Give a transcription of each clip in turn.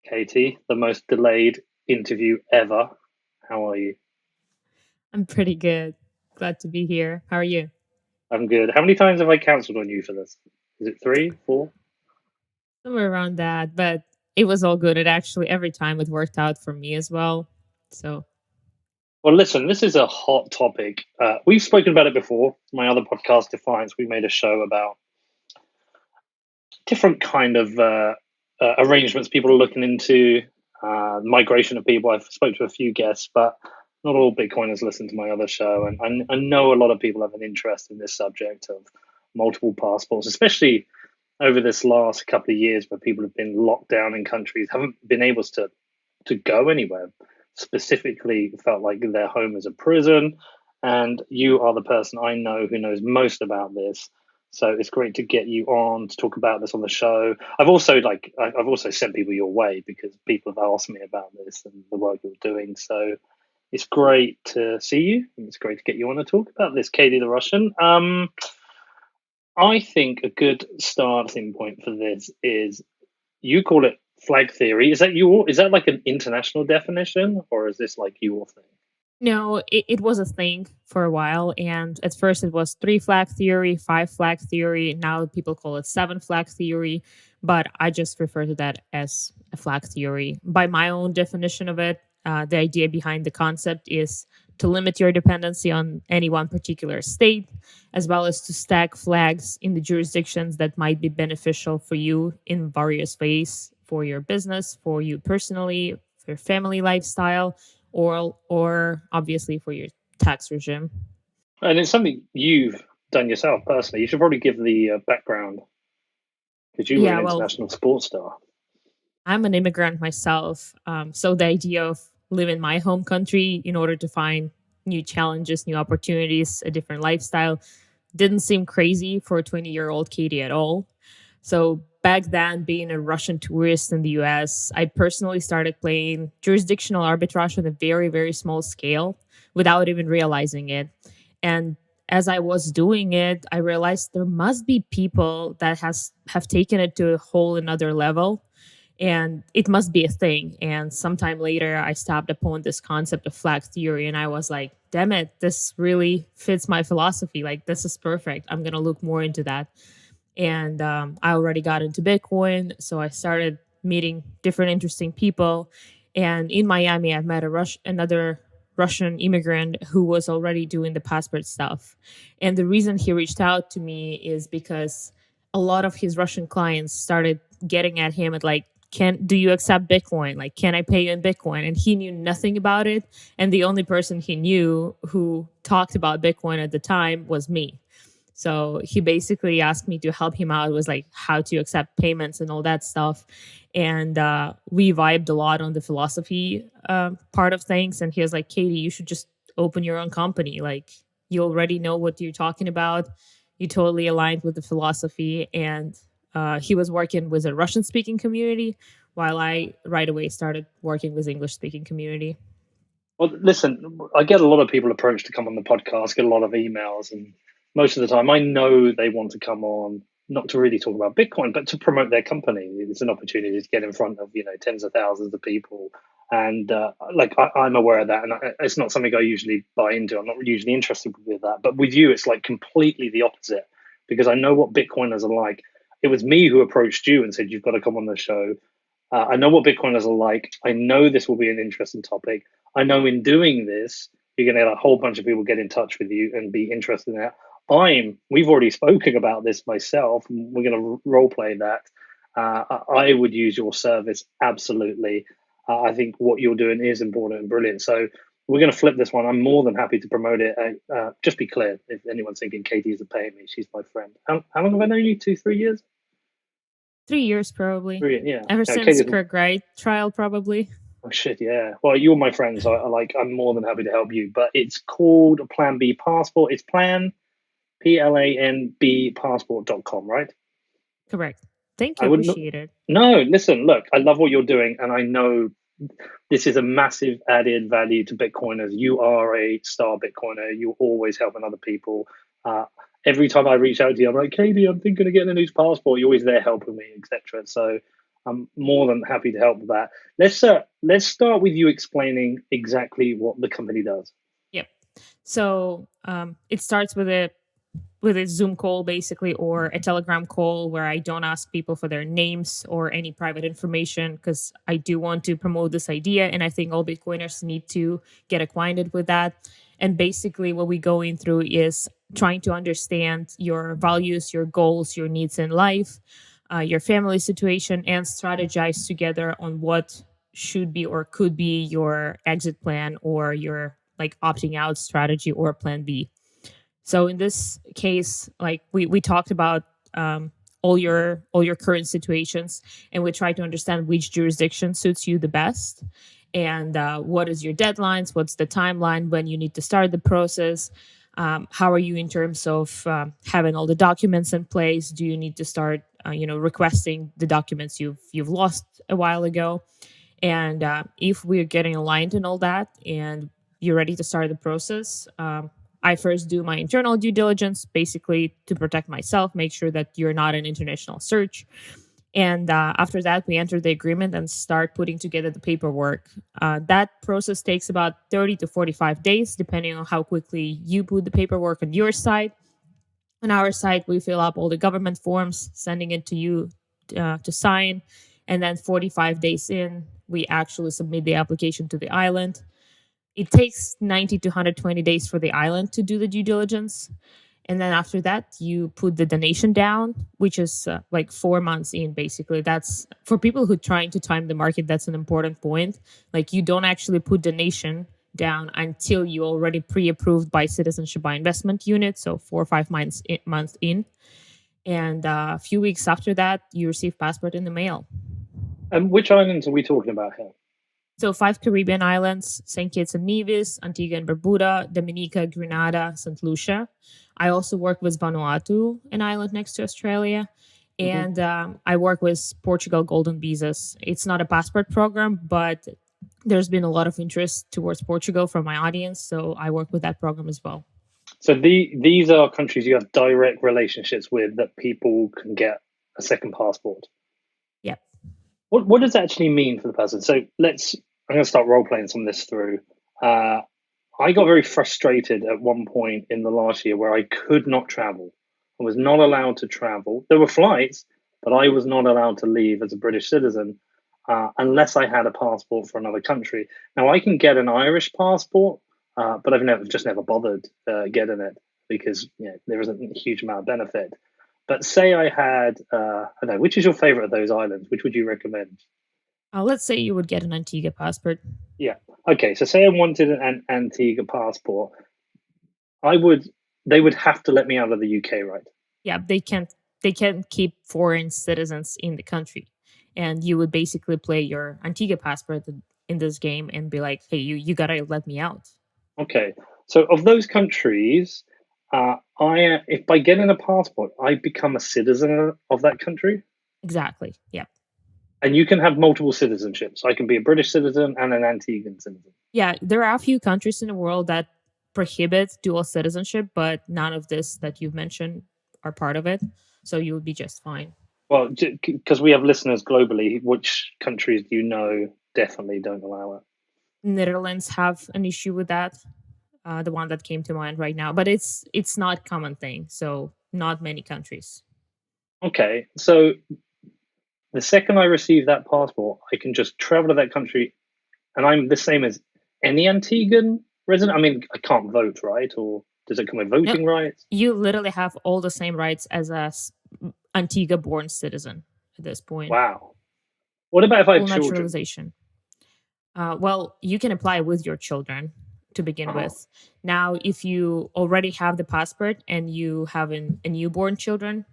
Katie, the most delayed interview ever. How are you? I'm pretty good. Glad to be here. How are you? I'm good. How many times have I cancelled on you for this? Is it three, four? Somewhere around that, but it was all good. It actually, every time it worked out for me as well. So, Well, listen, this is a hot topic. We've spoken about it before. My other podcast, Defiance, we made a show about different kind of arrangements people are looking into, migration of people. I've spoke to a few guests, but not all Bitcoiners listen to my other show, and I know a lot of people have an interest in this subject of multiple passports, especially over this last couple of years where people have been locked down in countries, haven't been able to go anywhere. Specifically, felt like their home is a prison. And you are the person I know who knows most about this. So it's great to get you on to talk about this on the show. I've also sent people your way because people have asked me about this and the work you're doing. So it's great to see you, and it's great to get you on to talk about this, Katie the Russian. I think a good starting point for this is you call it flag theory. Is that like an international definition, or is this like your thing? no, it was a thing for a while. And at first, it was three flag theory, five flag theory. Now people call it seven flag theory. But I just refer to that as a flag theory. By my own definition of it, the idea behind the concept is to limit your dependency on any one particular state, as well as to stack flags in the jurisdictions that might be beneficial for you in various ways for your business, for you personally, for your family lifestyle, or obviously for your tax regime. And it's something you've done yourself personally. You should probably give the background because you were an Yeah, well, international sports star. I'm an immigrant myself, so the idea of living my home country in order to find new challenges, new opportunities, a different lifestyle didn't seem crazy for a 20-year-old Katie at all. So back then, being a Russian tourist in the US, I personally started playing jurisdictional arbitrage on a very, very small scale without even realizing it. And as I was doing it, I realized there must be people that has have taken it to a whole another level, and it must be a thing. And sometime later, I stumbled upon this concept of flag theory, and I was like, damn it, this really fits my philosophy. Like, this is perfect. I'm going to look more into that. And I already got into Bitcoin. So I started meeting different interesting people. And in Miami, I met another Russian immigrant who was already doing the passport stuff. And the reason he reached out to me is because a lot of his Russian clients started getting at him at like, can do you accept Bitcoin? Like, can I pay you in Bitcoin? And he knew nothing about it. And the only person he knew who talked about Bitcoin at the time was me. So he basically asked me to help him out with like how to accept payments and all that stuff. And we vibed a lot on the philosophy part of things. And he was like, Katie, you should just open your own company. Like, you already know what you're talking about. You totally aligned with the philosophy. And he was working with a Russian speaking community while I right away started working with English speaking community. Well, listen, I get a lot of people approached to come on the podcast, get a lot of emails, and most of the time I know they want to come on not to really talk about Bitcoin, but to promote their company. It's an opportunity to get in front of tens of thousands of people, and I'm aware of that, and it's not something I usually buy into. I'm not usually interested with that, but with you, it's like completely the opposite because I know what Bitcoiners are like. It was me who approached you and said you've got to come on the show. I know what Bitcoiners are like. I know this will be an interesting topic. I know in doing this, you're going to get a whole bunch of people get in touch with you and be interested in that. We've already spoken about this myself. We're going to role play that. I would use your service absolutely. I think what you're doing is important and brilliant. So we're going to flip this one. I'm more than happy to promote it. Just be clear if anyone's thinking Katie isn't paying me, she's my friend. How long have I known you? 2, 3 years? 3 years probably. Brilliant. Yeah. Ever Yeah, since Katie's. Kirk Wright trial, probably. Oh shit, yeah. Well, you're my friend, so I'm more than happy to help you. But it's called Plan B Passport. It's PLANB passport.com, right? Correct. Thank I you. wouldn't. Appreciate it. No, listen, look, I love what you're doing, and I know this is a massive added value to Bitcoiners. You are a star Bitcoiner. You're always helping other people. Uh, every time I reach out to you, I'm like, Katie, I'm thinking of getting a new passport. You're always there helping me, etc. So I'm more than happy to help with that. Let's start with you explaining exactly what the company does. Yep. So it starts with a Zoom call, basically, or a Telegram call where I don't ask people for their names or any private information, because I do want to promote this idea. And I think all Bitcoiners need to get acquainted with that. And basically, what we're going through is trying to understand your values, your goals, your needs in life, your family situation, and strategize together on what should be or could be your exit plan or your like opting out strategy or plan B. So in this case, like we talked about all your current situations, and we try to understand which jurisdiction suits you the best, and what is your deadlines, what's the timeline when you need to start the process. How are you in terms of having all the documents in place? Do you need to start, requesting the documents you've lost a while ago? And if we're getting aligned and all that, and you're ready to start the process, I first do my internal due diligence, basically to protect myself, make sure that you're not an international search. And after that, we enter the agreement and start putting together the paperwork. That process takes about 30 to 45 days, depending on how quickly you put the paperwork on your side. On our side, we fill up all the government forms, sending it to you to sign. And then 45 days in, we actually submit the application to the island. It takes 90 to 120 days for the island to do the due diligence. And then after that, you put the donation down, which is like 4 months in, basically. That's for people who are trying to time the market. That's an important point. Like, you don't actually put donation down until you already pre-approved by Citizenship by Investment Unit. So 4 or 5 months in. And a few weeks after that, you receive passport in the mail. And which islands are we talking about here? So 5 Caribbean islands: St. Kitts and Nevis, Antigua and Barbuda, Dominica, Grenada, St. Lucia. I also work with Vanuatu, an island next to Australia. And I work with Portugal Golden Visas. It's not a passport program, but there's been a lot of interest towards Portugal from my audience. So I work with that program as well. So these are countries you have direct relationships with that people can get a second passport. Yeah. What does that actually mean for the person? So I'm going to start role playing some of this through. I got very frustrated at one point in the last year where I could not travel. I was not allowed to travel. There were flights, but I was not allowed to leave as a British citizen unless I had a passport for another country. Now, I can get an Irish passport, but I've never bothered getting it because there isn't a huge amount of benefit. But say I had, I don't know, which is your favorite of those islands? Which would you recommend? Let's say you would get an Antigua passport. Yeah. Okay. So say I wanted an Antigua passport, they would have to let me out of the UK, right? Yeah, they can't keep foreign citizens in the country. And you would basically play your Antigua passport in this game and be like, hey, you gotta let me out. Okay. So of those countries, if by getting a passport, I become a citizen of that country. Exactly. Yeah. And you can have multiple citizenships. I can be a British citizen and an Antiguan citizen. Yeah, there are a few countries in the world that prohibit dual citizenship, but none of this that you've mentioned are part of it. So you would be just fine. Well, because we have listeners globally, which countries do you know definitely don't allow it? Netherlands have an issue with that, the one that came to mind right now, but it's not a common thing. So not many countries. Okay, so the second I receive that passport, I can just travel to that country, and I'm the same as any Antiguan resident. I mean, I can't vote, right? Or does it come with voting rights? You literally have all the same rights as a Antigua-born citizen at this point. Wow. What about if I have children? Naturalization. Well, you can apply with your children to begin with. Now, if you already have the passport and you have a newborn children,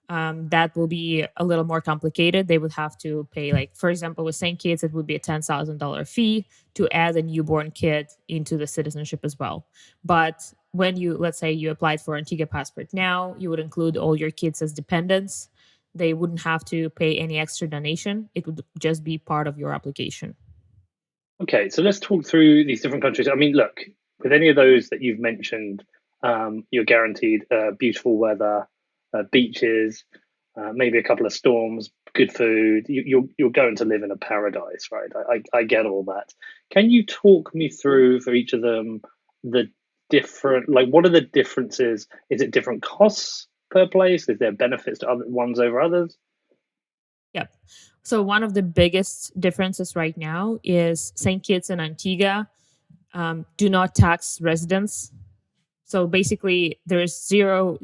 that will be a little more complicated. They would have to pay, like, for example, with St. Kitts, it would be a $10,000 fee to add a newborn kid into the citizenship as well. But when let's say you applied for Antigua passport now, you would include all your kids as dependents. They wouldn't have to pay any extra donation. It would just be part of your application. Okay, so let's talk through these different countries. I mean, look, with any of those that you've mentioned, you're guaranteed beautiful weather, beaches, maybe a couple of storms, good food. You're going to live in a paradise, right? I get all that. Can you talk me through for each of them the different, like, what are the differences? Is it different costs per place? Is there benefits to other ones over others? Yep. So one of the biggest differences right now is St. Kitts and Antigua do not tax residents. So basically, there's zero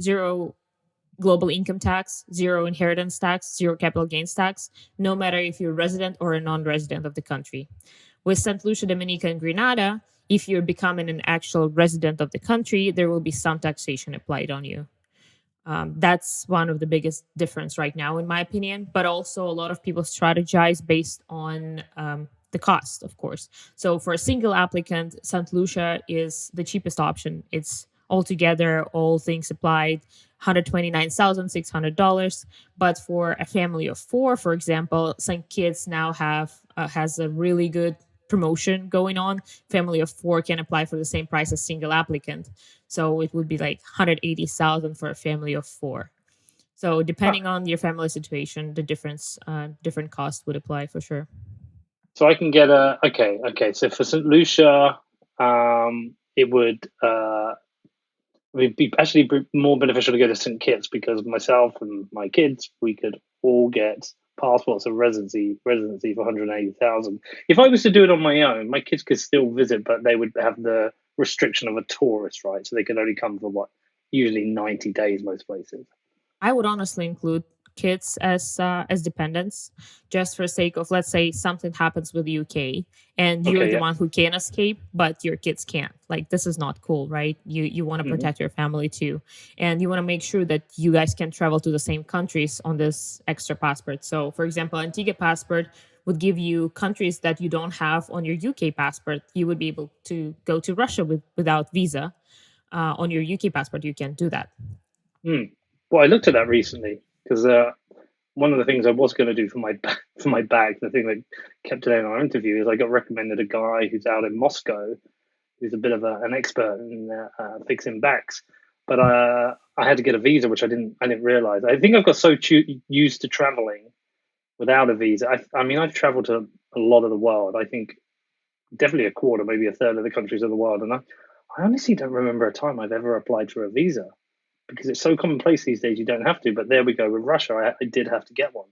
global income tax, zero inheritance tax, zero capital gains tax, no matter if you're a resident or a non-resident of the country. With St. Lucia, Dominica, and Grenada, if you're becoming an actual resident of the country, there will be some taxation applied on you. That's one of the biggest difference right now, in my opinion. But also, a lot of people strategize based on the cost, of course. So for a single applicant, St. Lucia is the cheapest option. It's altogether, all things applied, $129,600. But for a family of four, for example, St. Kitts now has a really good promotion going on. Family of four can apply for the same price as single applicant. So it would be like 180,000 for a family of four. So Ah, depending on your family situation, the different cost would apply for sure. so I can get a okay. So for St. Lucia, it would actually be more beneficial to go to St. Kitts because myself and my kids, we could all get passports of residency for 180,000. If I was to do it on my own, my kids could still visit, but they would have the restriction of a tourist, right? So they could only come for what, usually 90 days most places. I would honestly include kids as dependents, just for sake of, let's say something happens with the UK and you're Okay, the yeah. one who can escape, but your kids can't. Like, this is not cool, right? You want to Hmm. protect your family too, and you want to make sure that you guys can travel to the same countries on this extra passport. So, for example, Antigua passport would give you countries that you don't have on your UK passport. You would be able to go to Russia without visa. On your UK passport, you can do that. Hmm. Well, I looked at that recently because one of the things I was going to do for my for my bag, the thing that kept today in our interview, is I got recommended a guy who's out in Moscow who's a bit of an expert in fixing backs. But I had to get a visa, which I didn't realize. I think I've got so used to traveling without a visa. I mean, I've traveled to a lot of the world. I think definitely a quarter, maybe a third of the countries of the world, and I honestly don't remember a time I've ever applied for a visa because it's so commonplace these days. You don't have to. But there we go with Russia. I did have to get one.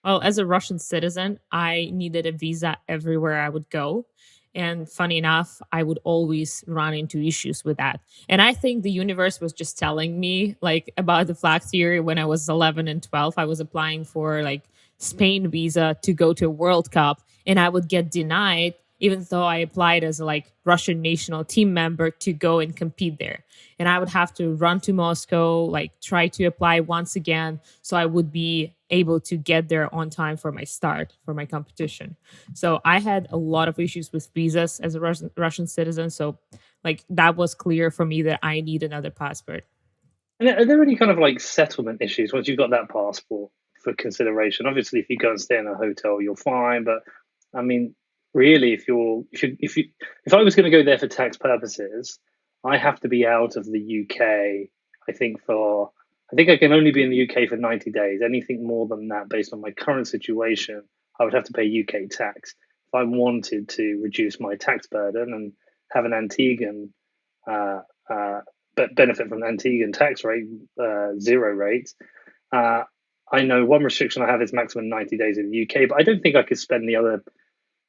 Well, as a Russian citizen, I needed a visa everywhere I would go. And funny enough, I would always run into issues with that. And I think the universe was just telling me, like, about the flag theory when I was 11 and 12. I was applying for like Spain visa to go to a World Cup, and I would get denied even though I applied as a like Russian national team member to go and compete there. And I would have to run to Moscow, like try to apply once again so I would be able to get there on time for my start for my competition. So I had a lot of issues with visas as a Russian citizen. So like that was clear for me that I need another passport. And are there any kind of like settlement issues once you've got that passport for consideration? Obviously, if you go and stay in a hotel, you're fine. But I mean, really, if I was going to go there for tax purposes, I have to be out of the UK. I think for I think I can only be in the UK for 90 days. Anything more than that, based on my current situation, I would have to pay UK tax. If I wanted to reduce my tax burden and have an Antiguan uh, uh, but benefit from the Antiguan tax rate, zero rate. Uh, I know one restriction I have is maximum 90 days in the UK, but I don't think I could spend the other,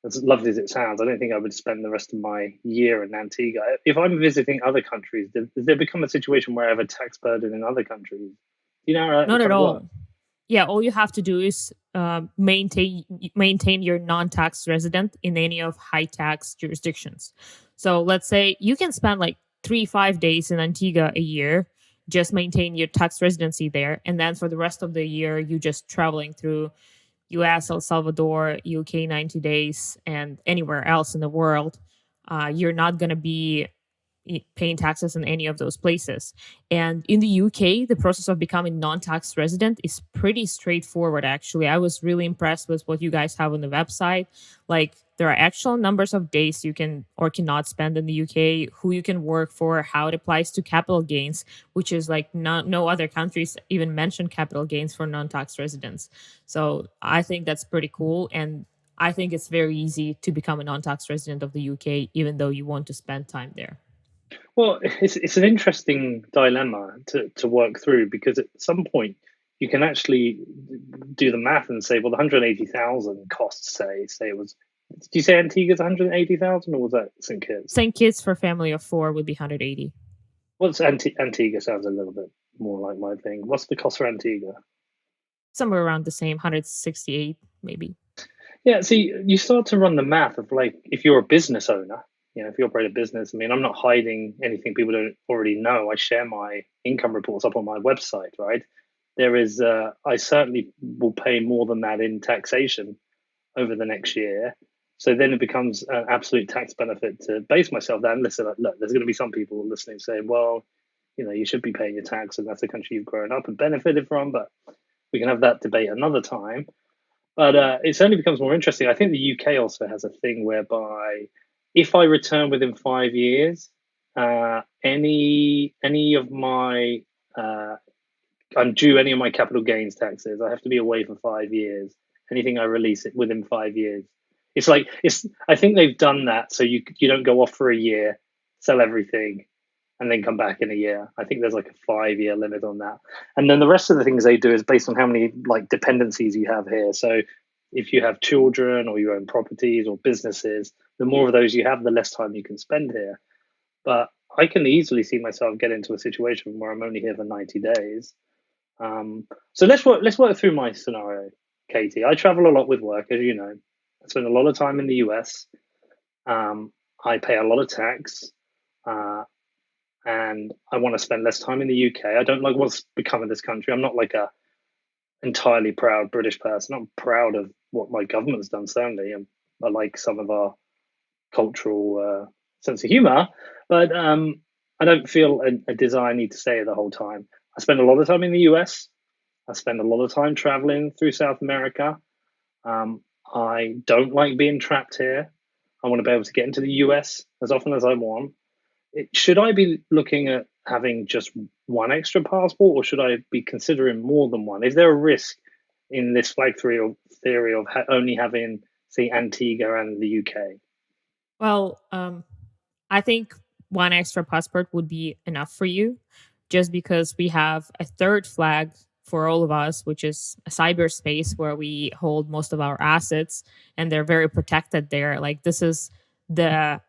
as lovely as it sounds, I don't think I would spend the rest of my year in Antigua. If I'm visiting other countries, does there become a situation where I have a tax burden in other countries? Do you know how it Not at kind of works? all. Yeah, all you have to do is maintain your non-tax resident in any of high tax jurisdictions. So let's say you can spend like 3 5 days in Antigua a year, just maintain your tax residency there, and then for the rest of the year you just traveling through US, El Salvador, UK 90 days, and anywhere else in the world. You're not going to be paying taxes in any of those places. And in the UK, the process of becoming non-tax resident is pretty straightforward, actually. I was really impressed with what you guys have on the website. Like, there are actual numbers of days you can or cannot spend in the UK, who you can work for, how it applies to capital gains, which is like no other countries even mention capital gains for non-tax residents. So I think that's pretty cool. And I think it's very easy to become a non-tax resident of the UK, even though you want to spend time there. Well, it's an interesting dilemma to work through, because at some point you can actually do the math and say, well, the 180,000 costs, say it was. Did you say Antigua's 180,000, or was that St. Kitts? St. Kitts for family of four would be 180. Well, Antigua sounds a little bit more like my thing. What's the cost for Antigua? Somewhere around the same, 168 maybe. Yeah, see, you start to run the math of, like, if you're a business owner, if you operate a business, I mean, I'm not hiding anything people don't already know. I share my income reports up on my website, right? I certainly will pay more than that in taxation over the next year. So then it becomes an absolute tax benefit to base myself there. And listen, look, there's going to be some people listening saying, well, you should be paying your tax, and that's the country you've grown up and benefited from. But we can have that debate another time. But it certainly becomes more interesting. I think the UK also has a thing whereby if I return within 5 years, any of my I'm due any of my capital gains taxes. I have to be away for 5 years. Anything I release it within 5 years. I think they've done that so you don't go off for a year, sell everything, and then come back in a year. I think there's like a 5-year limit on that. And then the rest of the things they do is based on how many like dependencies you have here. So if you have children or you own properties or businesses, the more of those you have, the less time you can spend here. But I can easily see myself get into a situation where I'm only here for 90 days. So let's work through my scenario, Katie. I travel a lot with work, as you know. I spend a lot of time in the US. I pay a lot of tax, and I want to spend less time in the UK. I don't like what's become of this country. I'm not like a entirely proud British person. I'm proud of what my government's done, certainly. I like some of our cultural sense of humor, but I don't feel a desire need to stay here the whole time. I spend a lot of time in the US. I spend a lot of time traveling through South America. I don't like being trapped here. I want to be able to get into the US as often as I want. Should I be looking at having just one extra passport, or should I be considering more than one? Is there a risk in this flag theory of only having, say, Antigua and the UK? Well, I think one extra passport would be enough for you, just because we have a third flag for all of us, which is a cyberspace where we hold most of our assets, and they're very protected there. Like, this is the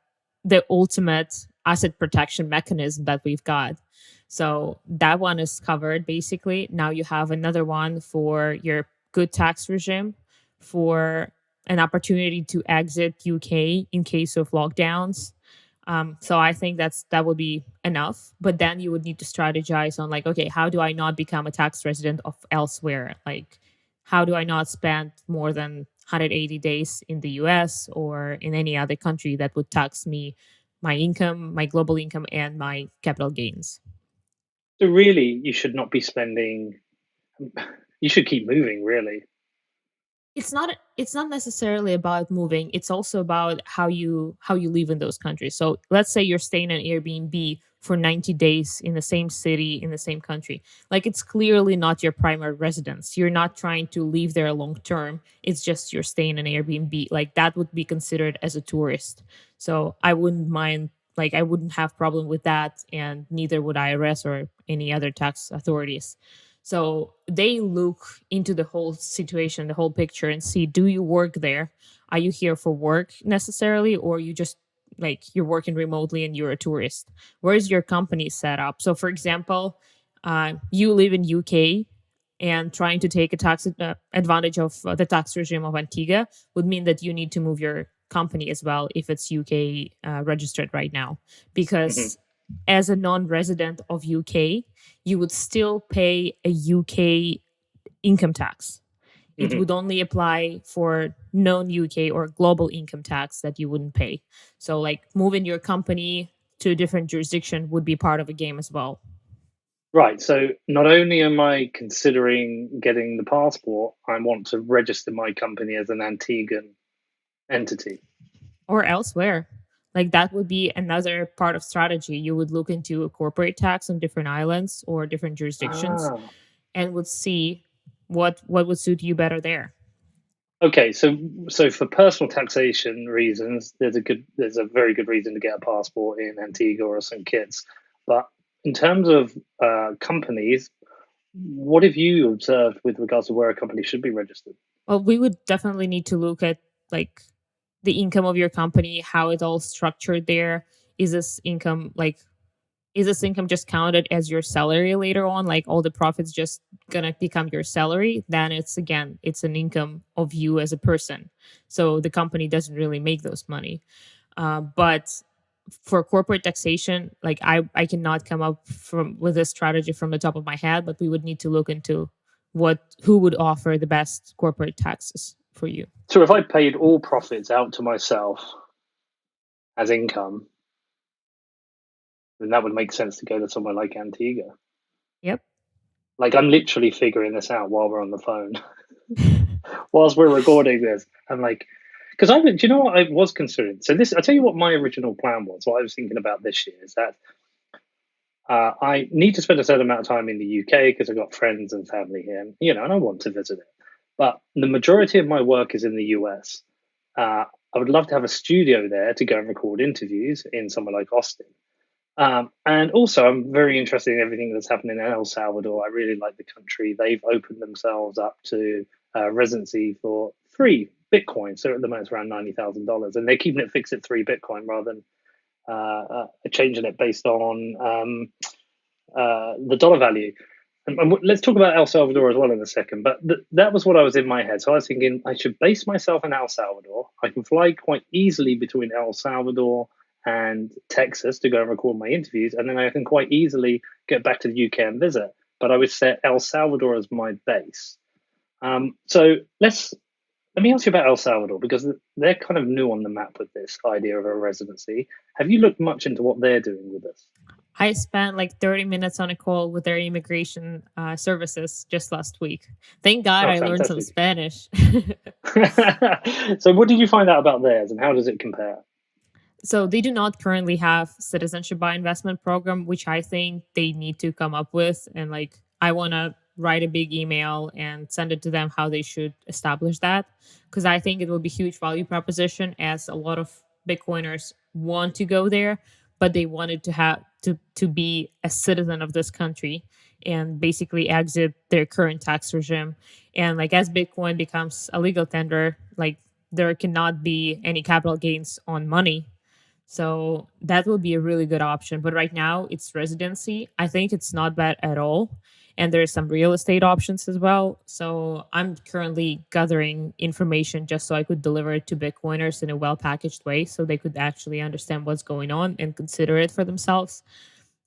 ultimate asset protection mechanism that we've got. So that one is covered basically. Now you have another one for your good tax regime, for an opportunity to exit UK in case of lockdowns. So I think that would be enough. But then you would need to strategize on, like, okay, how do I not become a tax resident of elsewhere? Like, how do I not spend more than 180 days in the US or in any other country that would tax me, my income, my global income, and my capital gains? So really, you should not be spending. You should keep moving, really. It's not necessarily about moving. It's also about how you live in those countries. So let's say you're staying in Airbnb for 90 days in the same city, in the same country. Like, it's clearly not your primary residence. You're not trying to live there long term. It's just you're staying in Airbnb. Like, that would be considered as a tourist. So I wouldn't mind, like, I wouldn't have problem with that, and neither would IRS or any other tax authorities. So they look into the whole situation, the whole picture, and see, do you work there? Are you here for work necessarily, or you just, like, you're working remotely and you're a tourist? Where is your company set up? So, for example, you live in UK, and trying to take a tax advantage of the tax regime of Antigua would mean that you need to move your company as well if it's UK registered right now, because as a non-resident of UK, you would still pay a UK income tax. It would only apply for non-UK or global income tax that you wouldn't pay. So, like, moving your company to a different jurisdiction would be part of a game as well. Right. So not only am I considering getting the passport, I want to register my company as an Antiguan entity. Or elsewhere. Like that would be another part of strategy. You would look into a corporate tax on different islands or different jurisdictions Ah. and would see what would suit you better there. Okay, so for personal taxation reasons, there's a very good reason to get a passport in Antigua or St. Kitts. But in terms of companies, what have you observed with regards to where a company should be registered? Well, we would definitely need to look at like the income of your company, how it's all structured there. Is this income like is this income just counted as your salary later on? Like all the profits just gonna become your salary? Then it's an income of you as a person. So the company doesn't really make those money. But for corporate taxation, like I cannot come up from with a strategy from the top of my head, but we would need to look into who would offer the best corporate taxes for you. So if I paid all profits out to myself as income, then that would make sense to go to somewhere like Antigua. Yep. Like I'm literally figuring this out while we're on the phone. Whilst we're recording this, I'm like, because do you know what I was considering? So I tell you what my original plan was. What I was thinking about this year is that I need to spend a certain amount of time in the UK because I've got friends and family here, and I want to visit it. But the majority of my work is in the US. I would love to have a studio there to go and record interviews in somewhere like Austin. And also, I'm very interested in everything that's happening in El Salvador. I really like the country. They've opened themselves up to residency for free Bitcoin. So at the moment, it's around $90,000, and they're keeping it fixed at 3 Bitcoin rather than changing it based on the dollar value. And let's talk about El Salvador as well in a second. But that was what I was in my head. So I was thinking I should base myself in El Salvador. I can fly quite easily between El Salvador and Texas to go and record my interviews, and then I can quite easily get back to the UK and visit. But I would set El Salvador as my base. So let me ask you about El Salvador because they're kind of new on the map with this idea of a residency. Have you looked much into what they're doing with this? I spent like 30 minutes on a call with their immigration services just last week. Thank God Oh, I learned some fantastic. Spanish. So what did you find out about theirs and how does it compare? So they do not currently have citizenship by investment program, which I think they need to come up with. And like, I want to write a big email and send it to them how they should establish that, because I think it will be huge value proposition as a lot of Bitcoiners want to go there, but they wanted to have to be a citizen of this country and basically exit their current tax regime. And like as Bitcoin becomes a legal tender, like there cannot be any capital gains on money, so that will be a really good option. But right now it's residency. I think it's not bad at all. And there's some real estate options as well. So I'm currently gathering information just so I could deliver it to Bitcoiners in a well packaged way so they could actually understand what's going on and consider it for themselves.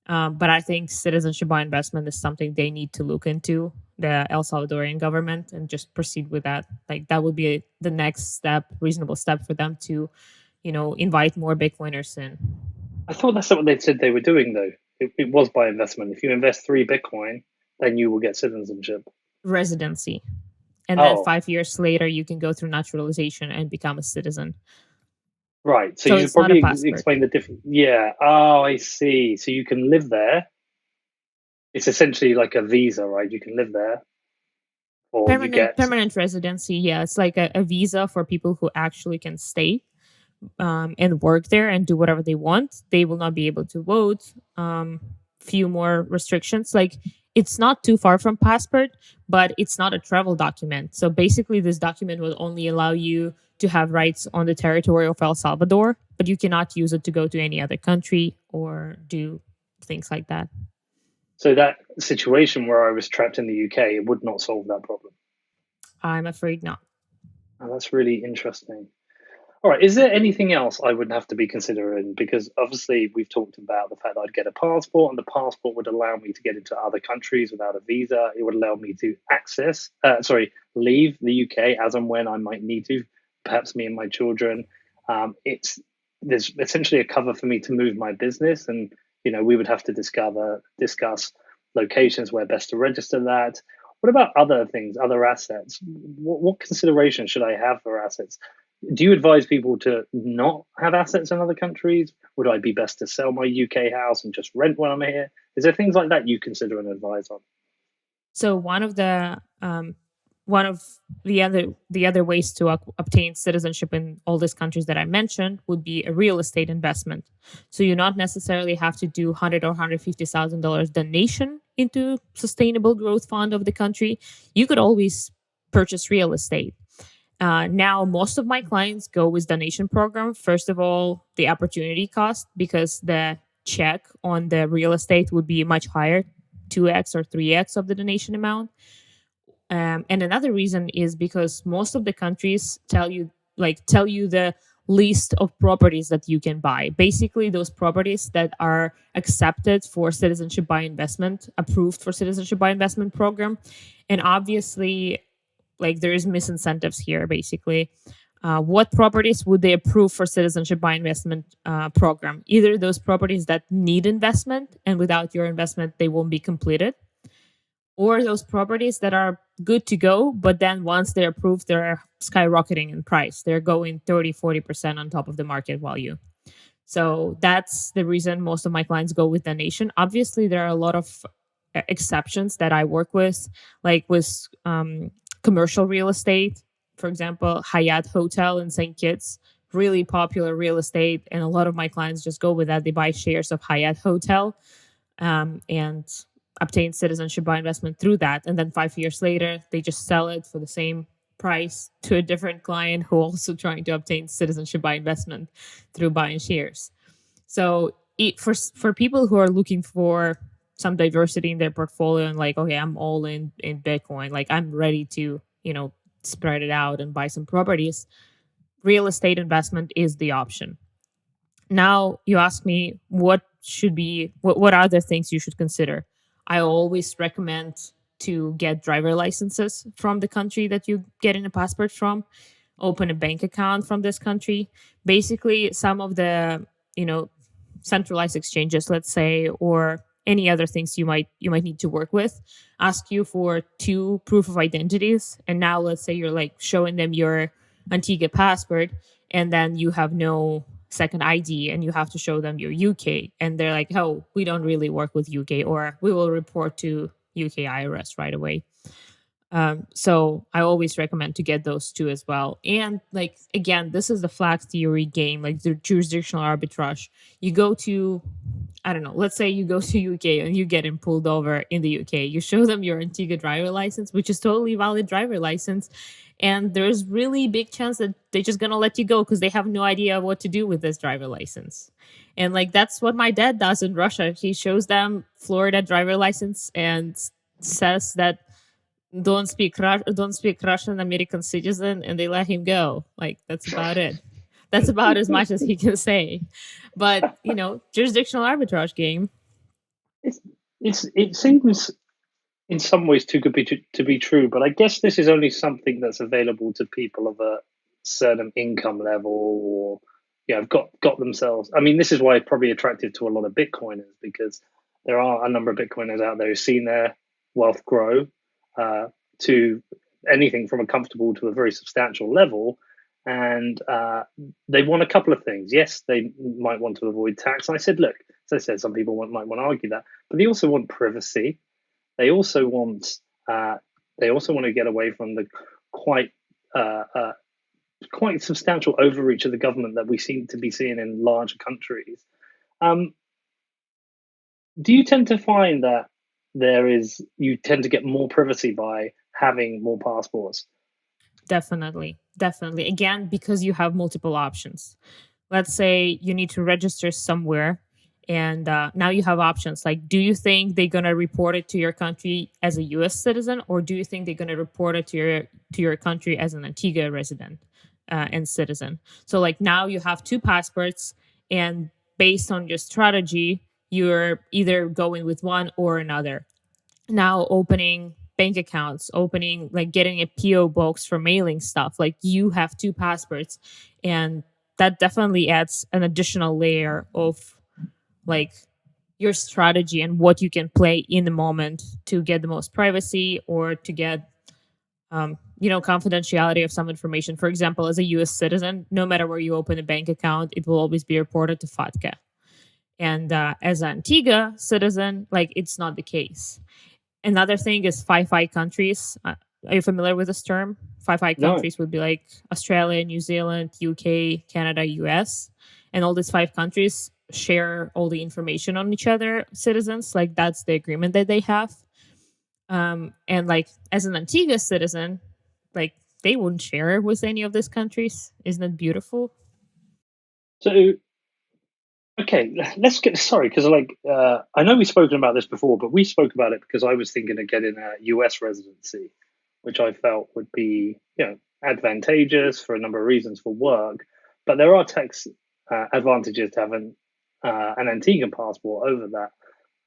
But I think citizenship by investment is something they need to look into, the El Salvadorian government, and just proceed with that. Like that would be the next step, reasonable step for them to invite more Bitcoiners in. I thought that's not what they said they were doing, though. It was by investment. If you invest 3 Bitcoin, then you will get citizenship. Residency. And then Oh, 5 years later, you can go through naturalization and become a citizen. right. So So you should it's not a probably passport. explain the difference. Yeah. Oh, I see. So you can live there. It's essentially like a visa, right? You can live there, or you Permanent get. permanent residency. Yeah, it's like a visa for people who actually can stay and work there and do whatever they want. They will not be able to vote. Few more restrictions. Like it's not too far from passport, but it's not a travel document. So basically, this document will only allow you to have rights on the territory of El Salvador, but you cannot use it to go to any other country or do things like that. So that situation where I was trapped in the UK, it would not solve that problem. I'm afraid not. Oh, that's really interesting. All right. Is there anything else I would have to be considering? Because obviously we've talked about the fact that I'd get a passport, and the passport would allow me to get into other countries without a visa. It would allow me to leave the UK as and when I might need to, perhaps me and my children. It's there's essentially a cover for me to move my business, and we would have to discuss locations where best to register that. What about other things, other assets? What consideration should I have for assets? Do you advise people to not have assets in other countries? Would I be best to sell my UK house and just rent when I'm here? Is there things like that you consider and advise on? So one of the other ways to obtain citizenship in all these countries that I mentioned would be a real estate investment. So you not necessarily have to do $100,000 or $150,000 donation into sustainable growth fund of the country. You could always purchase real estate. Now, most of my clients go with donation program. First of all, the opportunity cost, because the check on the real estate would be much higher, 2x or 3x of the donation amount. And another reason is because most of the countries tell you the list of properties that you can buy. Basically, those properties that are accepted for citizenship by investment, approved for citizenship by investment program. And obviously, there is misincentives here. Basically, what properties would they approve for citizenship by investment program? Either those properties that need investment, and without your investment, they won't be completed, or those properties that are good to go, but then once they're approved, they're skyrocketing in price. They're going 30-40% on top of the market value. So that's the reason most of my clients go with donation. Obviously, there are a lot of exceptions that I work with, like with commercial real estate. For example, Hyatt Hotel in St. Kitts, really popular real estate. And a lot of my clients just go with that. They buy shares of Hyatt Hotel and obtain citizenship by investment through that. And then 5 years later, they just sell it for the same price to a different client who also trying to obtain citizenship by investment through buying shares. So for people who are looking for some diversity in their portfolio and okay, I'm all in Bitcoin, I'm ready to, spread it out and buy some properties, real estate investment is the option. Now you ask me what other things you should consider. I always recommend to get driver licenses from the country that you get in a passport from, open a bank account from this country. Basically, some of the, centralized exchanges, let's say, or any other things you might need to work with, ask you for 2 proof of identities. And now let's say you're showing them your Antigua passport, and then you have no second ID and you have to show them your UK, and they're like, oh, we don't really work with UK, or we will report to UK IRS right away. So I always recommend to get those 2 as well. And again, this is the flag theory game, the jurisdictional arbitrage. You go to, I don't know, let's say you go to UK and you get pulled over in the UK. You show them your Antigua driver license, which is totally valid driver license. And there's really big chance that they're just going to let you go because they have no idea what to do with this driver license. And that's what my dad does in Russia. He shows them Florida driver license and says that don't speak Russian, American citizen, and they let him go. That's about it. That's about as much as he can say. But jurisdictional arbitrage game. It seems in some ways too good to be true, but I guess this is only something that's available to people of a certain income level, or have got themselves. I mean, this is why it's probably attractive to a lot of Bitcoiners, because there are a number of Bitcoiners out there who've seen their wealth grow to anything from a comfortable to a very substantial level. And they want a couple of things. Yes, they might want to avoid tax. And I said, look, as I said, some people might want to argue that, but they also want privacy. They also want to get away from the quite substantial overreach of the government that we seem to be seeing in larger countries. Do you tend to find that you tend to get more privacy by having more passports? Definitely. Again, because you have multiple options. Let's say you need to register somewhere, and now you have options. Do you think they're going to report it to your country as a U.S. citizen, or do you think they're going to report it to your country as an Antigua resident and citizen? So now you have 2 passports, and based on your strategy, you're either going with one or another. Now opening bank accounts, getting a PO box for mailing stuff. You have 2 passports, and that definitely adds an additional layer of like your strategy and what you can play in the moment to get the most privacy or to get confidentiality of some information. For example, as a US citizen, no matter where you open a bank account, it will always be reported to FATCA. And as an Antigua citizen, like it's not the case. Another thing is Five countries. Are you familiar with this term? Five No. countries would be like Australia, New Zealand, UK, Canada, US. And all these 5 countries share all the information on each other, citizens. Like that's the agreement that they have. And like as an Antigua citizen, like they wouldn't share with any of these countries. Isn't it beautiful? So, okay, let's get sorry because I know we've spoken about this before, but we spoke about it because I was thinking of getting a US residency, which I felt would be advantageous for a number of reasons for work. But there are tax advantages to having an Antiguan passport over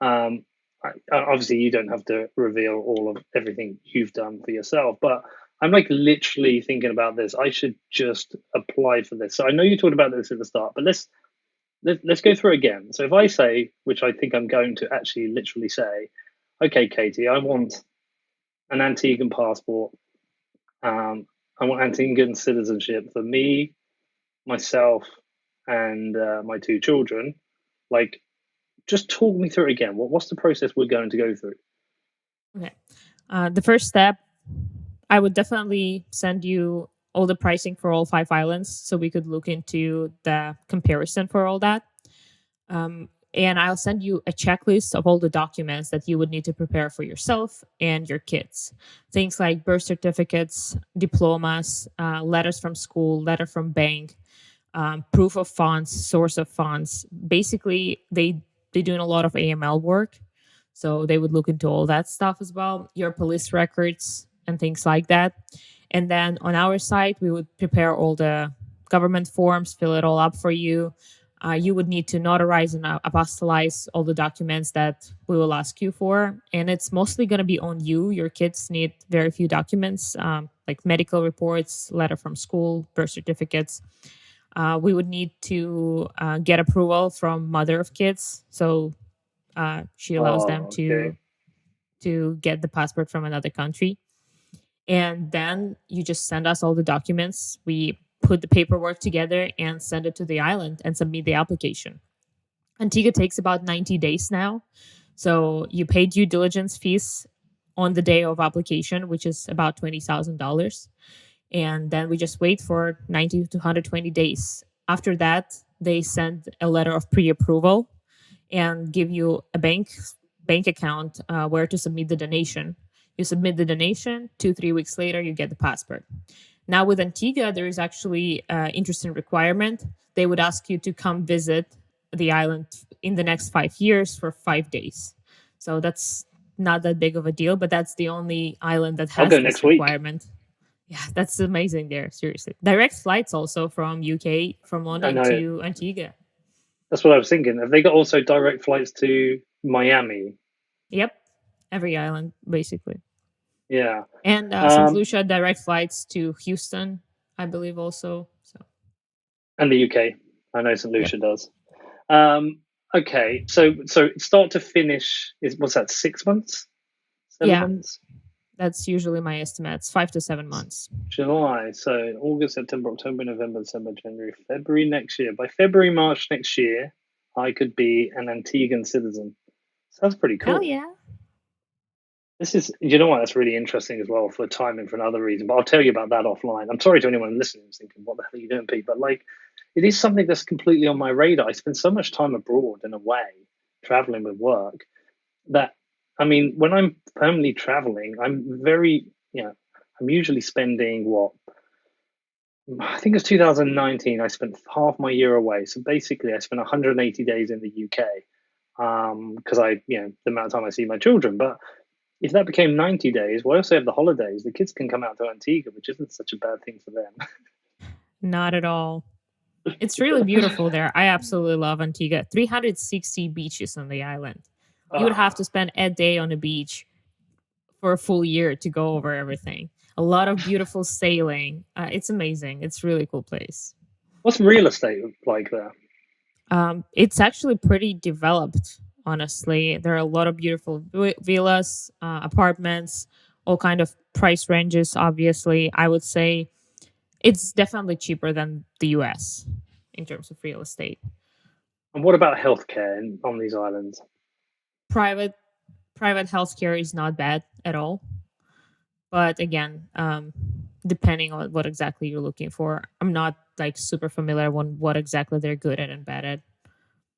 that. Obviously, you don't have to reveal all of everything you've done for yourself, but I'm like literally thinking about this. I should just apply for this. So I know you talked about this at the start, but let's go through again. So if I say, which I think I'm going to actually literally say, okay, Katie, I want an Antiguan passport. I want Antiguan citizenship for me, myself, and my 2 children. Like, just talk me through it again. What's the process we're going to go through? Okay. The first step, I would definitely send you all the pricing for all 5 islands so we could look into the comparison for all that. And I'll send you a checklist of all the documents that you would need to prepare for yourself and your kids. Things like birth certificates, diplomas, letters from school, letter from bank, proof of funds, source of funds. Basically, they're doing a lot of AML work. So they would look into all that stuff as well, your police records and things like that. And then on our side, we would prepare all the government forms, fill it all up for you. You would need to notarize and apostolize all the documents that we will ask you for. And it's mostly going to be on you. Your kids need very few documents, like medical reports, letter from school, birth certificates. We would need to get approval from mother of kids. So she allows them Okay. to get the passport from another country. And then you just send us all the documents. We put the paperwork together and send it to the island and submit the application. Antigua takes about 90 days now. So you pay due diligence fees on the day of application, which is about $20,000. And then we just wait for 90 to 120 days. After that, they send a letter of pre-approval and give you a bank account where to submit the donation. You submit the donation, 2-3 weeks later, you get the passport. Now with Antigua, there is actually an interesting requirement. They would ask you to come visit the island in the next 5 years for 5 days. So that's not that big of a deal, but that's the only island that I'll has go this next week. requirement. Yeah, that's amazing there, seriously. Direct flights also from UK, from I London know. to Antigua. That's what I was thinking. Have they got also direct flights to Miami? Yep, every island, basically. Yeah. And St. Lucia direct flights to Houston, I believe also. So. And the UK. I know St. Lucia Yep. does. Okay. So start to finish what's that, 6 months? 7 months? That's usually my estimates, 5 to 7 months. July. So August, September, October, November, December, January, February next year. By February, March next year, I could be an Antiguan citizen. Sounds pretty cool. Hell yeah. This is, you know what, that's really interesting as well for timing for another reason, but I'll tell you about that offline. I'm sorry to anyone listening who's thinking, what the hell are you doing, Pete? But like, it is something that's completely on my radar. I spend so much time abroad and away, traveling with work, that, I mean, when I'm permanently traveling, I'm very, I'm usually spending I think it was 2019, I spent half my year away. So basically, I spent 180 days in the UK because the amount of time I see my children. But if that became 90 days, well, I also have the holidays. The kids can come out to Antigua, which isn't such a bad thing for them. Not at all. It's really beautiful there. I absolutely love Antigua. 360 beaches on the island. You would have to spend a day on the beach for a full year to go over everything. A lot of beautiful sailing. It's amazing. It's a really cool place. What's real estate like there? It's actually pretty developed, honestly. There are a lot of beautiful villas, apartments, all kind of price ranges. Obviously, I would say it's definitely cheaper than the US in terms of real estate. And what about healthcare on these islands? Private private healthcare is not bad at all, but again, depending on what exactly you're looking for, I'm not like super familiar on what exactly they're good at and bad at.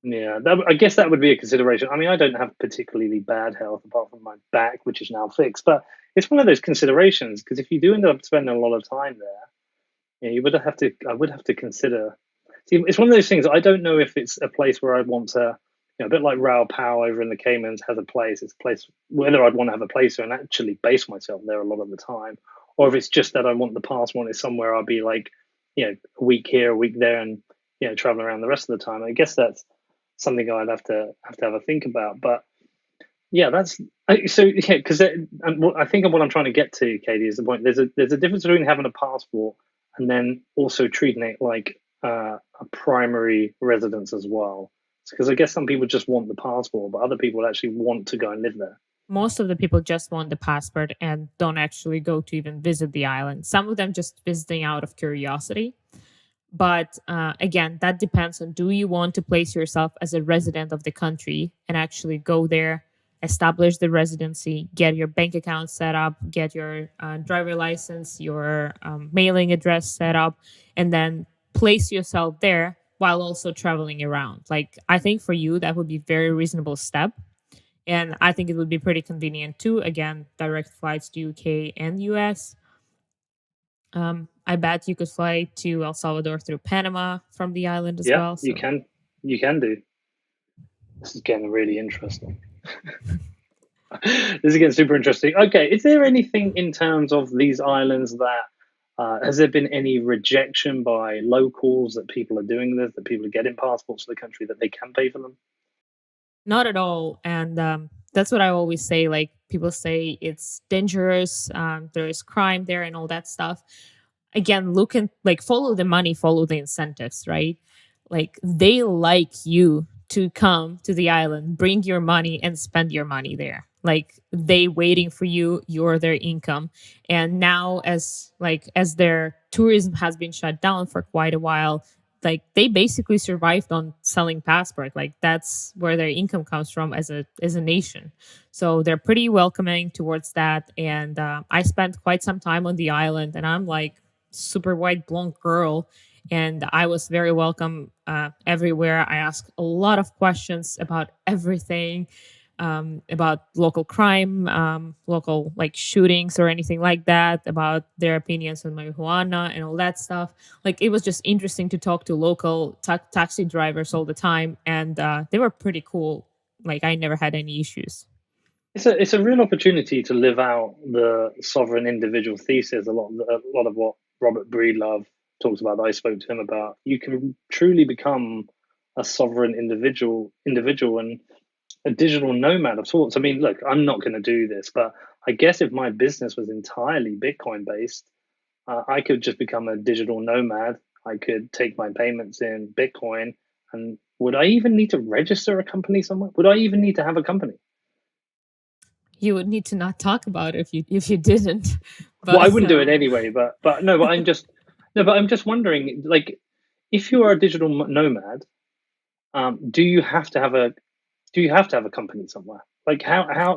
Yeah, I guess that would be a consideration. I mean, I don't have particularly bad health apart from my back, which is now fixed, but it's one of those considerations because if you do end up spending a lot of time there, you would have to. I would have to consider. See, it's one of those things. I don't know if it's a place where I'd want to. A bit like Raoul Pal over in the Caymans has a place. It's a place whether I'd want to have a place there and actually base myself there a lot of the time, or if it's just that I want the past one is somewhere I'll be like, a week here, a week there, and traveling around the rest of the time. I guess that's something I'd have a think about. But yeah, that's so yeah. Because I think what I'm trying to get to, Katie, is the point. There's a difference between having a passport and then also treating it like a primary residence as well. Because I guess some people just want the passport, but other people actually want to go and live there. Most of the people just want the passport and don't actually go to even visit the island. Some of them just visiting out of curiosity. But again, that depends on, do you want to place yourself as a resident of the country and actually go there, establish the residency, get your bank account set up, get your driver license, your mailing address set up, and then place yourself there while also traveling around. Like, I think for you, that would be a very reasonable step. And I think it would be pretty convenient too. Again, direct flights to UK and US. I bet you could fly to El Salvador through Panama from the island as Yeah, well. you So can. You can do. This is getting really interesting. This is getting super interesting. Okay, is there anything in terms of these islands that has there been any rejection by locals that people are doing this, that people are getting passports to the country that they can pay for them? not at all. And that's what I always say. Like, people say it's dangerous. There is crime there and all that stuff. Again, look and like, follow the money, follow the incentives, right? Like, they like you to come to the island, bring your money and spend your money there. Like, they waiting for you, you're their income. And now, as their tourism has been shut down for quite a while, like, they basically survived on selling passport. Like, that's where their income comes from as a nation. So they're pretty welcoming towards that. And I spent quite some time on the island, and I'm like super white blonde girl, and I was very welcome everywhere. I asked a lot of questions about everything, about local crime, local like shootings or anything like that, about their opinions on marijuana and all that stuff. Like, it was just interesting to talk to local taxi drivers all the time, and they were pretty cool. Like, I never had any issues. It's a real opportunity to live out the sovereign individual thesis. A lot of what Robert Breedlove talks about. That I spoke to him about. You can truly become a sovereign individual and a digital nomad of sorts. I mean, look, I'm not going to do this, but I guess if my business was entirely Bitcoin based, I could just become a digital nomad. I could take my payments in Bitcoin. And would I even need to register a company somewhere? Would I even need to have a company? You would need to not talk about it if you didn't. Well, I But wouldn't do it anyway. But no, but I'm just no, but I'm just wondering, like, if you are a digital nomad, do you have to have a company somewhere? Like,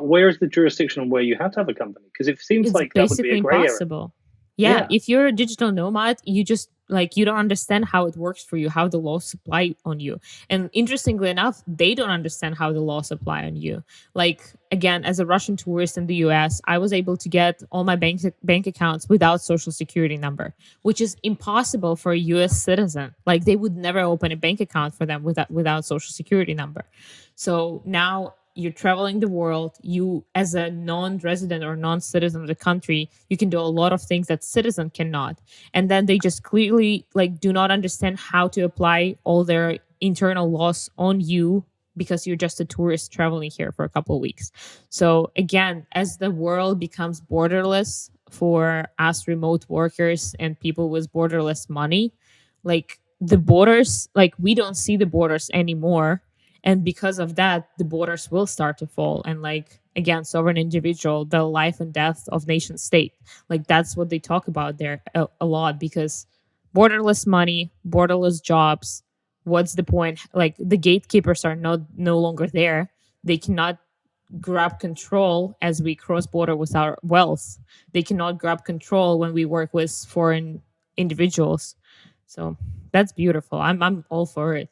where is the jurisdiction on where you have to have a company? Because it seems it's like that would be a basically gray area. impossible. Yeah, Yeah. if you're a digital nomad, you just like, you don't understand how it works for you, how the laws apply on you. And interestingly enough, they don't understand how the laws apply on you. Like, again, as a Russian tourist in the US, I was able to get all my bank accounts without social security number, which is impossible for a US citizen. Like, they would never open a bank account for them without social security number. So now you're traveling the world. You, as a non-resident or non-citizen of the country, you can do a lot of things that citizen cannot. And then they just clearly like do not understand how to apply all their internal laws on you, because you're just a tourist traveling here for a couple of weeks. So again, as the world becomes borderless for us remote workers and people with borderless money, like, the borders, like we don't see the borders anymore, and because of that the borders will start to fall, and like again, sovereign individual, the life and death of nation state, like that's what they talk about there a lot, because borderless money, borderless jobs, what's the point? Like the gatekeepers are no longer there. They cannot grab control as we cross border with our wealth. They cannot grab control when we work with foreign individuals. So that's beautiful. I'm all for it.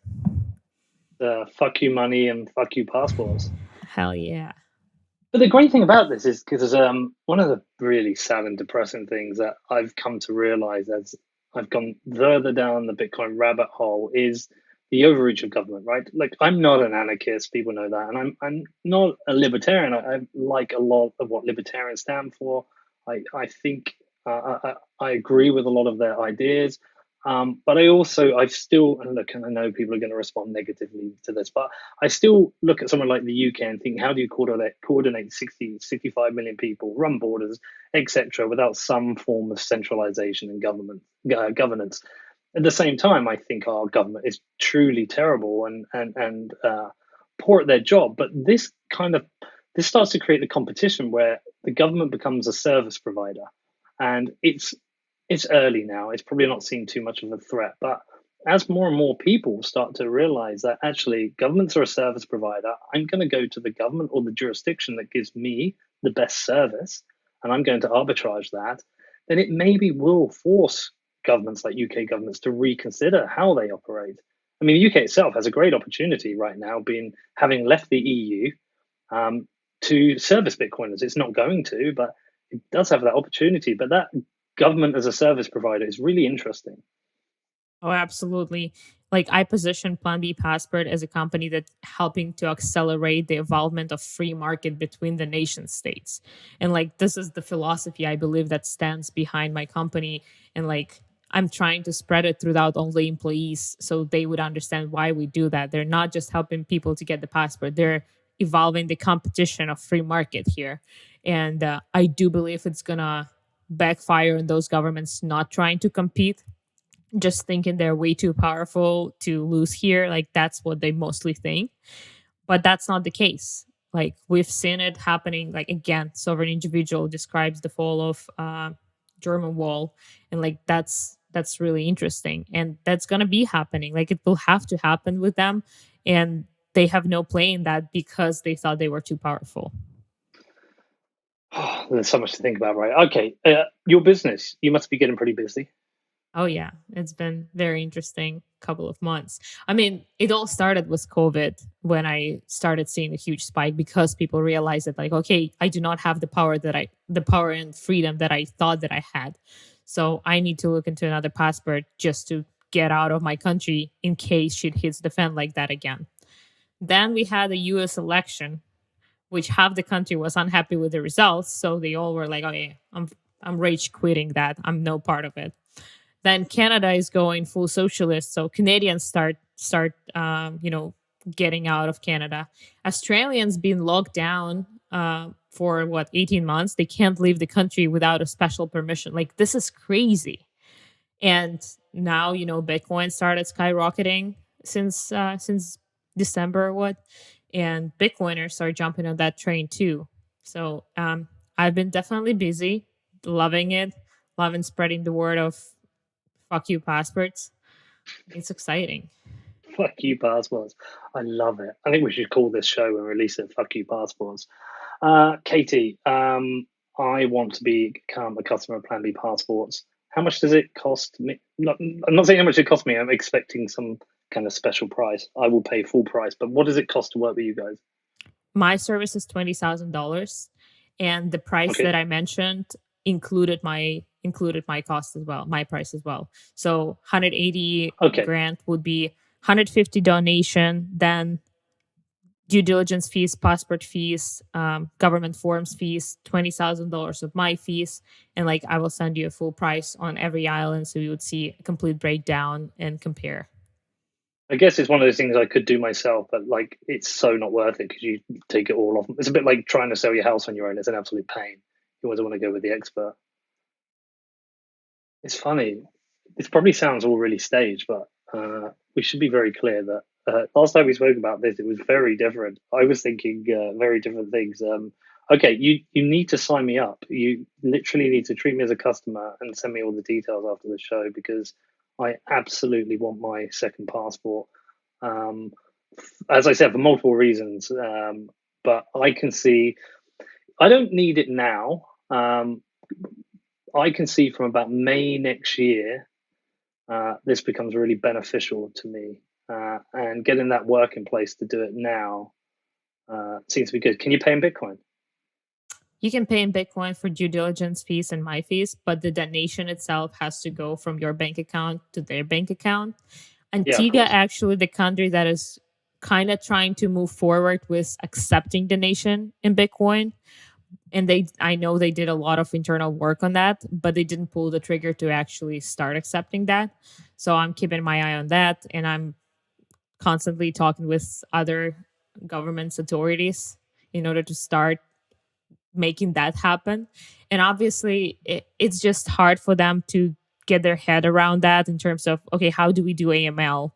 Fuck you money and fuck you passports. Hell yeah. But the great thing about this is because one of the really sad and depressing things that I've come to realize as I've gone further down the Bitcoin rabbit hole is the overreach of government, right? Like I'm not an anarchist, people know that, and I'm not a libertarian. I like a lot of what libertarians stand for. I think I agree with a lot of their ideas. But I've still, and look, and I know people are going to respond negatively to this, but I still look at someone like the UK and think, how do you coordinate 65 million people, run borders, etc., without some form of centralization and governance? At the same time, I think our government is truly terrible and poor at their job. But this starts to create the competition where the government becomes a service provider, and it's early now. It's probably not seen too much of a threat, but as more and more people start to realize that actually governments are a service provider, I'm going to go to the government or the jurisdiction that gives me the best service, and I'm going to arbitrage that, then it maybe will force governments like UK governments to reconsider how they operate. I mean, the UK itself has a great opportunity right now, being having left the EU, to service Bitcoiners. It's not going to, but it does have that opportunity. But that government as a service provider is really interesting. Oh, absolutely. Like I position Plan B Passport as a company that's helping to accelerate the evolvement of free market between the nation states. And like this is the philosophy I believe that stands behind my company. And like I'm trying to spread it throughout all the employees so they would understand why we do that. They're not just helping people to get the passport, they're evolving the competition of free market here. And I do believe it's gonna backfire on those governments not trying to compete, just thinking they're way too powerful to lose here. Like that's what they mostly think. But that's not the case. Like we've seen it happening. Like again, sovereign individual describes the fall of German wall, and like that's really interesting, and that's gonna be happening. Like it will have to happen with them, and they have no play in that because they thought they were too powerful. There's so much to think about, right? Okay, your business, you must be getting pretty busy. Oh yeah, it's been very interesting couple of months. I mean, it all started with COVID when I started seeing a huge spike because people realized that like, okay, I do not have the power and freedom that I thought that I had. So I need to look into another passport just to get out of my country in case shit hits the fan like that again. Then we had a US election, which half the country was unhappy with the results. So they all were like, oh yeah, I'm rage quitting that. I'm no part of it. Then Canada is going full socialist, so Canadians start getting out of Canada. Australians been locked down for what 18 months. They can't leave the country without a special permission. Like this is crazy. And now Bitcoin started skyrocketing since December or what, and Bitcoiners are jumping on that train too. So I've been definitely busy, loving it, loving spreading the word of fuck you passports. It's exciting. Fuck you passports. I love it. I think we should call this show and release it Fuck you passports. Katie, I want to become a customer of Plan B passports. How much does it cost me? I'm not saying how much it costs me. I'm expecting some kind of special price. I will pay full price, but what does it cost to work with you guys? My service is $20,000, and the price Okay. that I mentioned included my cost as well, my price as well. So 180 Okay. grand would be 150 donation, then due diligence fees, passport fees, government forms fees, $20,000 of my fees, and like I will send you a full price on every island, so you would see a complete breakdown and compare. I guess it's one of those things I could do myself, but like it's so not worth it because you take it all off. It's a bit like trying to sell your house on your own. It's an absolute pain. You always want to go with the expert. It's funny. This probably sounds all really staged, but we should be very clear that last time we spoke about this, it was very different. I was thinking very different things. Okay, you need to sign me up. You literally need to treat me as a customer and send me all the details after the show because I absolutely want my second passport. Um, as I said, for multiple reasons. But I can see I don't need it now. I can see from about May next year, this becomes really beneficial to me. And getting that work in place to do it now seems to be good. Can you pay in Bitcoin? You can pay in Bitcoin for due diligence fees and my fees, but the donation itself has to go from your bank account to their bank account. Yeah, of Antigua, course. actually, the country that is kind of trying to move forward with accepting donation in Bitcoin. And I know they did a lot of internal work on that, but they didn't pull the trigger to actually start accepting that. So I'm keeping my eye on that, and I'm constantly talking with other governments authorities in order to start making that happen. And obviously, it's just hard for them to get their head around that in terms of, okay, how do we do AML?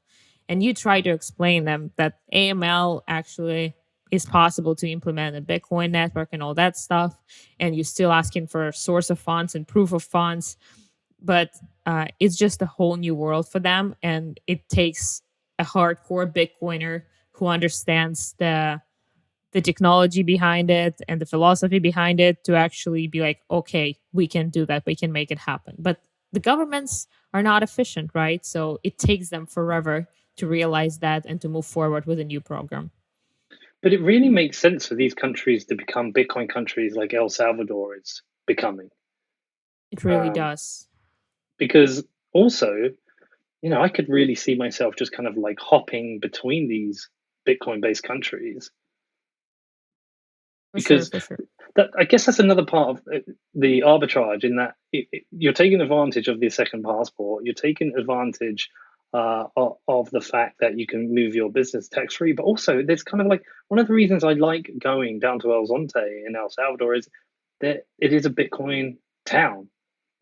And you try to explain them that AML actually is possible to implement a Bitcoin network and all that stuff. And you're still asking for a source of funds and proof of funds. But it's just a whole new world for them. And it takes a hardcore Bitcoiner who understands the technology behind it and the philosophy behind it to actually be like, okay, we can do that, we can make it happen. But the governments are not efficient, right? So it takes them forever to realize that and to move forward with a new program. But it really makes sense for these countries to become Bitcoin countries like El Salvador is becoming. It really Um, does. because also, I could really see myself just kind of like hopping between these Bitcoin based countries For sure, because for sure. I guess that's another part of the arbitrage in that you're taking advantage of the second passport. You're taking advantage of the fact that you can move your business tax free, but also there's kind of like one of the reasons I like going down to El Zonte in El Salvador is that it is a Bitcoin town.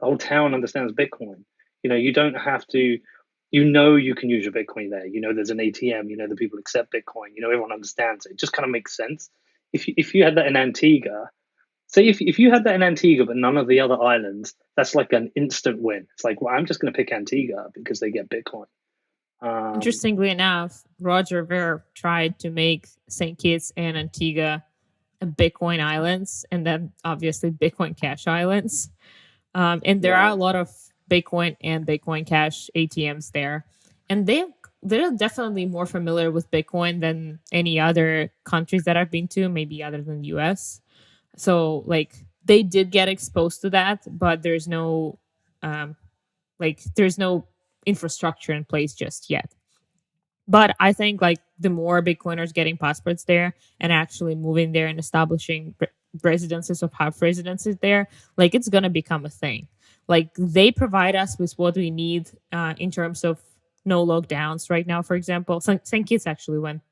The whole town understands Bitcoin. You don't have to. You can use your Bitcoin there. There's an ATM. The people accept Bitcoin. Everyone understands it. It just kind of makes sense. If you had that in Antigua, say if you had that in Antigua but none of the other islands, that's like an instant win. It's like, well, I'm just going to pick Antigua because they get Bitcoin. Um, Interestingly enough, Roger Ver tried to make St. Kitts and Antigua a Bitcoin islands and then obviously Bitcoin Cash islands. And there are a right. lot of Bitcoin and Bitcoin Cash ATMs there, and they're definitely more familiar with Bitcoin than any other countries that I've been to, maybe other than the US. So like they did get exposed to that, but um, there's no infrastructure in place just yet. But I think like the more Bitcoiners getting passports there and actually moving there and establishing residences of half residences there, like it's gonna become a thing. Like they provide us with what we need in terms of no lockdowns right now. For example, St. Kitts actually went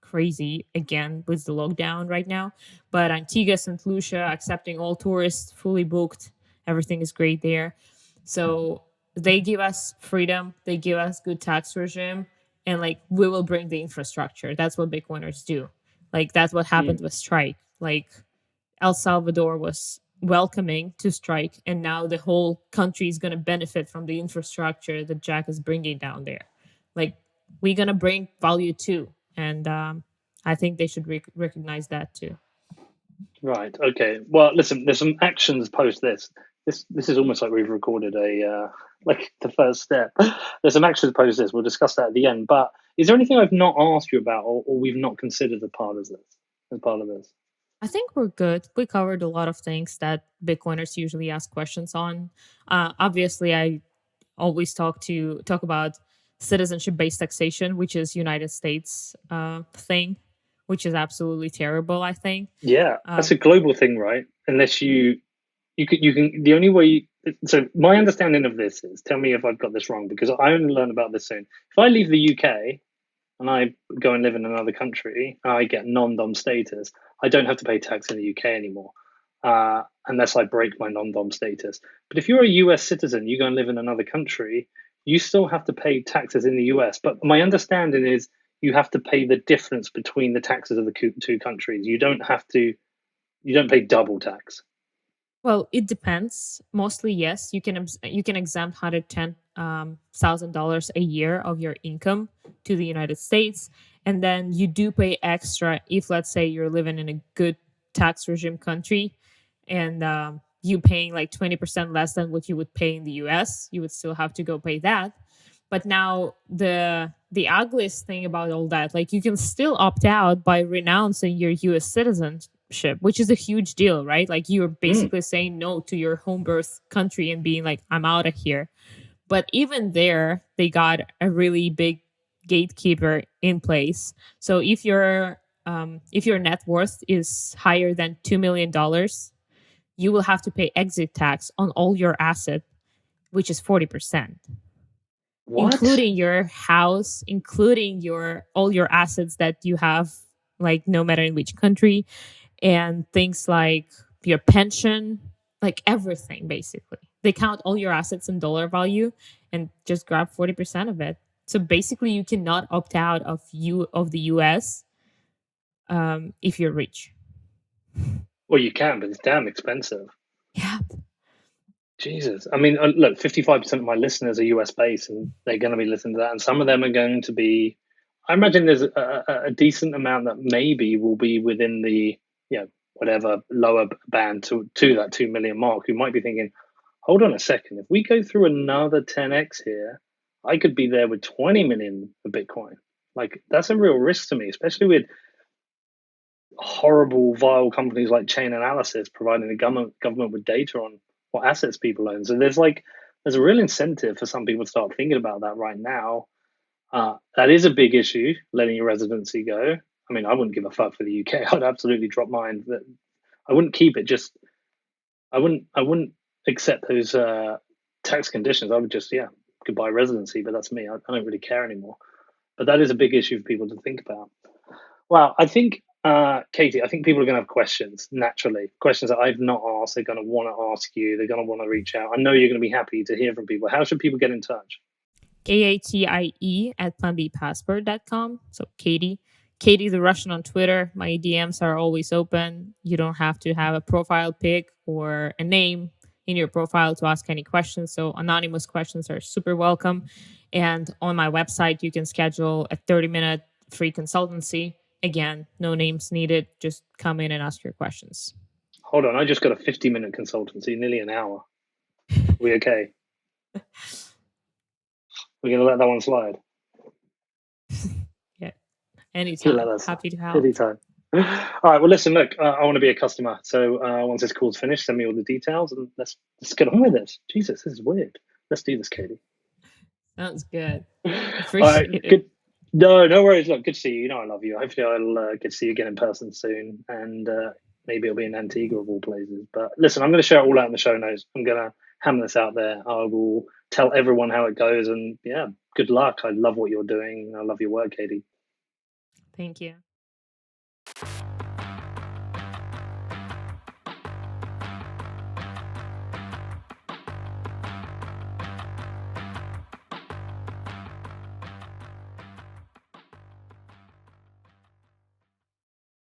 crazy again with the lockdown right now, but Antigua, St. Lucia accepting all tourists, fully booked. Everything is great there. So they give us freedom. They give us good tax regime and like we will bring the infrastructure. That's what Bitcoiners do. Like that's what happened Mm, with Strike. Like El Salvador was welcoming to Strike, and now the whole country is going to benefit from the infrastructure that Jack is bringing down there. Like we're going to bring value too, and I think they should recognize that too. right. Okay. Well, listen. There's some actions post this. This is almost like we've recorded like the first step. There's some actions post this. We'll discuss that at the end. But is there anything I've not asked you about, or we've not considered as part of this? As part of this? I think we're good. We covered a lot of things that Bitcoiners usually ask questions on. Obviously, I always talk about citizenship based taxation, which is United States thing, which is absolutely terrible. I think. Yeah, that's Um, a global thing, right? Unless you can the only way. So my understanding of this is, tell me if I've got this wrong because I only learn about this soon. If I leave the UK and I go and live in another country, I get non-dom status. I don't have to pay tax in the UK anymore, unless I break my non-dom status. But if you're a US citizen, you go and live in another country. you still have to pay taxes in the US. But my understanding is you have to pay the difference between the taxes of the two countries. You don't pay double tax. Well, it depends. Mostly, yes. You can exempt $110,000 a year of your income to the United States, and then you do pay extra if, let's say, you're living in a good tax regime country, and you paying like 20% less than what you would pay in the U.S. You would still have to go pay that. But now the ugliest thing about all that, like you can still opt out by renouncing your U.S. citizenship, which is a huge deal, right? Like you're Mm. basically saying no to your home birth country and being like, I'm out of here. But even there, they got a really big gatekeeper in place. So if your net worth is higher than $2 million, you will have to pay exit tax on all your asset, which is 40%, What? including your house, including your all your assets that you have, like no matter in which country, and things like your pension, like everything basically. They count all your assets in dollar value and just grab 40% of it. So basically you cannot opt out of the US if you're rich. Well, you can, but it's damn expensive. Yeah. Jesus. I mean, look, 55% of my listeners are US based and they're going to be listening to that. And some of them are going to be, I imagine there's a decent amount that maybe will be within the, whatever lower band to that 2 million mark who might be thinking, hold on a second, if we go through another 10x here, I could be there with 20 million of Bitcoin. Like, that's a real risk to me, especially with horrible, vile companies like Chain Analysis providing the government with data on what assets people own. So there's a real incentive for some people to start thinking about that right now. That is a big issue, letting your residency go. I mean, I wouldn't give a fuck for the UK. I'd absolutely drop mine. But I wouldn't keep it. Just I wouldn't accept those tax conditions. I would just goodbye residency. But that's me. I don't really care anymore. But that is a big issue for people to think about. Well, I think, Katie, I think people are going to have questions naturally. Questions that I've not asked, they're going to want to ask you. They're going to want to reach out. I know you're going to be happy to hear from people. How should people get in touch? KATIE at planbpassport.com. So Katie the Russian on Twitter. My DMs are always open. You don't have to have a profile pic or a name in your profile to ask any questions. So anonymous questions are super welcome. And on my website, you can schedule a 30-minute free consultancy. Again, no names needed. Just come in and ask your questions. Hold on, I just got a 50-minute consultancy, nearly an hour. Are we okay? We're going to let that one slide. Yeah, anytime. Happy to help. Anytime. All right. Well, listen. Look, I want to be a customer. So once this call's finished, send me all the details, and let's get on with this. Jesus, this is weird. Let's do this, Katie. Sounds good. Appreciate it. Good. No worries. Look, good to see you. You know I love you. Hopefully I'll get to see you again in person soon, and maybe it'll be in Antigua of all places. But listen, I'm going to share it all out in the show notes. I'm going to hammer this out there. I will tell everyone how it goes, and good luck. I love what you're doing. I love your work, Katie. Thank you.